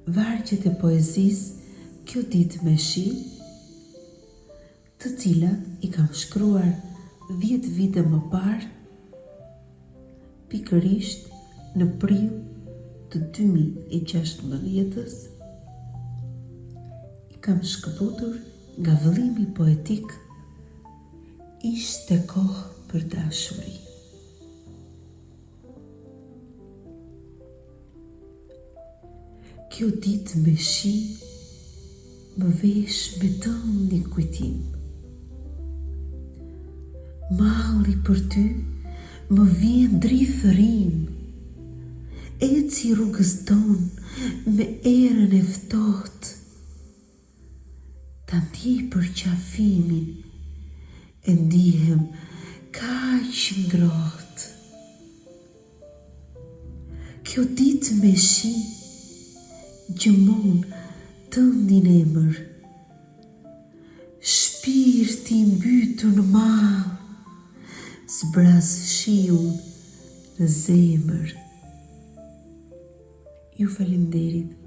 vargjet e poezisë kjo ditë me shi, të cilat i kam shkruar 10 vite më parë, pikërisht në prill të 2016-ës, i kam shkëputur nga vëllimi poetik Ishte kohë për dashuri. Kjo ditë me shi më vesh me tënë një kujtim. Malli për ty më vjen drithërim, eci rrugës tonë me erën e ftohtë, ta ndjej për qafimin, e ndihem kaq ngrohtë. Kjo ditë me shi gjëmon tëndin emër, shpirti mbytur në mal, zbraz shiun në zemër. Ju falenderit